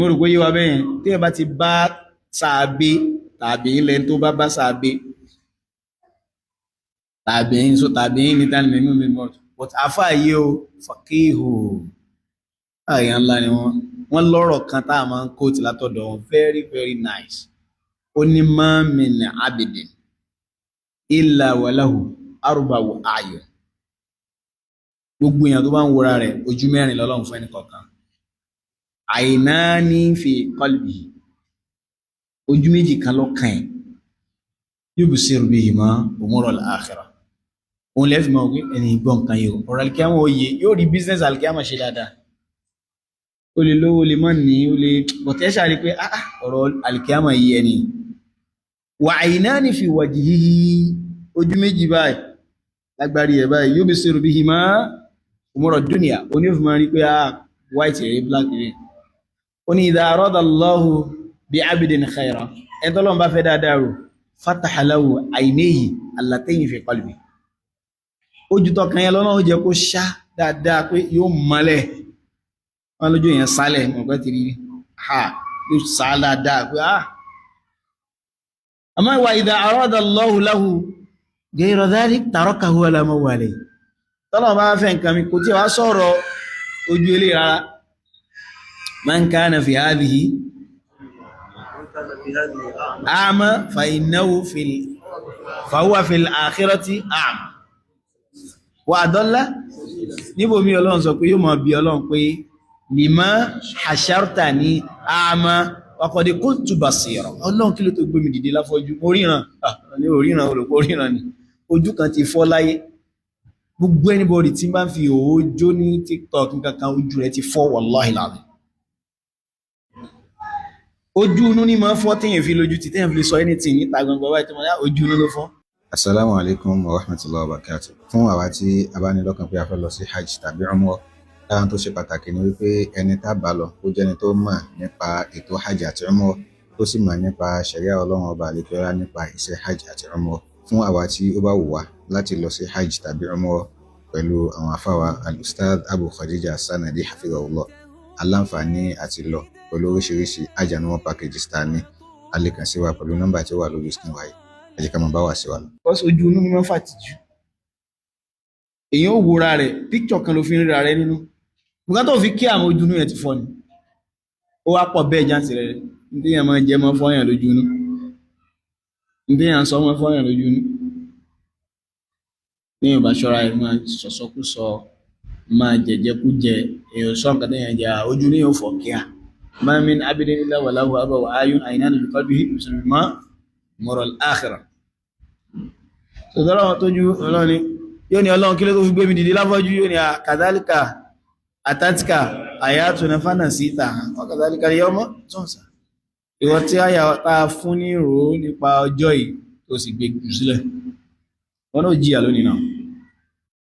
mo rò pé yé wa bẹ́ẹ̀ yẹn tí ẹ bá ti bá sàábé tàbí ilẹ̀ tó bá sàábé tàbí so tàbí ní tani mímú mímọ́ but afa yìí o fakihu àyà ńlá ni wọ́n lọ́rọ̀ kan tá a máa ń kóòtù látọ̀dọ̀ wọn very very nice ó ní ma min abidin illa walahu arba'u ayun gbogbo èèyàn tó bá ń wòra rẹ̀ ojú mẹ́rin lọ́lọ́run fún ẹnì kọ̀ọ̀kan àìnáání fi qalbi ojú méjì kan lọ́kàn ẹ̀ yubsiru bihima umurul akhirah òun lẹ́fì máa wí ẹni gbọ́n nǹkan yìí ọ̀rọ̀ alìkíyàmọ̀ òye yóò rí business alìkíyàmọ̀ ṣe dáadáa ó lè lówó lè mọ́ ní ó lè bọ̀tẹ́ṣà rí pé ọ̀rọ̀ alìkíyàmọ̀ yìí ẹni wa aynani fi wajhihi ojú méjì báyìí lágbárí ẹ̀ báyìí yubsiru bihima umurud dunya onífìmọ̀ máa rí pé white rẹ̀ black rẹ̀ ó ní idha arada Allahu bi abidin khayra ẹni tọ́lọ́run bá fẹ́ dáadáa rò fataha lahu aynayhi allatayni fi qalbi ojú tọkàn yẹn lọ́nà ó jẹ́ kó ṣá dáadáa pé yóò mọ́lẹ̀ wọ́n lójú yẹn sálẹ̀ ọ̀pẹ́ ti rí yóò sá dáadáa pé àmọ́ wa idha arada Allahu lahu ghayra dhalik tarakahu ala ma huwa alayhi tọ́lọ̀ bá fẹ́ nǹkan mi kò tí wá sọ̀rọ̀ ojú ilé rárá man kana fi hadhihi a'ma fa innahu fa huwa fil akhirati a'ma wà dọ́lá níbò mí ọlọ́run sọ pé yóò máa bí ọlọ́run pé lima hasharta ní àmà waqad kuntu basira ọlọ́run kí ló tó gbé mi dìde láfọ́jú oríran ní oríran olùkọ́ oríran ni ojú kan ti fọ́ láyé gbogbo anybody tí bá ń fi òójó ní TikTok kankan ojú rẹ̀ ti fọ́ wallahi láàrín ojú inú ní máa fọ́ téèyàn fi lójú ti téèyàn fi sọ anything níta gbangba wáyé tó máa yá ojú inú ló fọ́. Assalamu alaikum wa rahmatullahi wa barakatuh. Fún àwa tí a bá ní lọ́kàn pé a fẹ́ lọ sí hajj tàbí umrah, lára tó ṣe pàtàkì ni wípé ẹni tá bá lọ ó jẹ́ni tó mọ̀ nípa ètò hajj àti umrah tó sì mọ̀ nípa ṣẹ̀ríà Ọlọ́run ọba àlekèrè nípa iṣẹ́ hajj àti umrah. Fún àwa tí ó bá wù wá láti lọ sí hajj tàbí umrah pẹ̀lú àwọn afáwa al-Ustadh Abu Khadija Sanadi hafizahullah aláǹfààní àti lọ pẹ̀lú oríṣiríṣi hajj and umrah packages tá ní a lè kàn sí wa pẹ̀lú nọ́mbà tí ó wà lórí screen wáyé. Ẹ jẹ́ ká máa bá wa sí wa lọ. Bọ́sí ojú inú mímọ́ fàtìjú èyàn ò wòra rẹ̀ píkṣọ̀ kan ló fi ń ríra rẹ̀ nínú nǹkan tó fi kí àwọn ojú inú yẹn ti fọ́ ni ó wá pọ̀ bẹ́ẹ̀ jáǹtì rẹ̀ nítéèyàn máa jẹ mọ́ fọ́yàn lójú inú nítéèyàn sọ mọ́ fọ́yàn lójú inú téèyàn bá ṣọ́ra ẹ̀ máa sọ̀sọ́kúsọ máa jẹ̀jẹ̀kújẹ èèyàn sọ nǹkan téèyàn jẹ ojú ní yóò fọ̀ kíá ma min abidin illa walahu arba'u ayun aynani fi qalbihi yubsiru bihima umurul akhirah sọ̀tọ́lọ́wọ́ tójú ọlọ́ni yóò ní ọlọ́run kí ló tó fi gbé mi dìde láfọ́jú yóò ní kadhalika atatika ayatuna fanasita wa kadhalika al-yawma tunsa ìwọ tí àyà tá a fún ní ìró nípa ọjọ́ yìí tó sì gbé jù sílẹ̀ wọn náà jìyà lónìí náà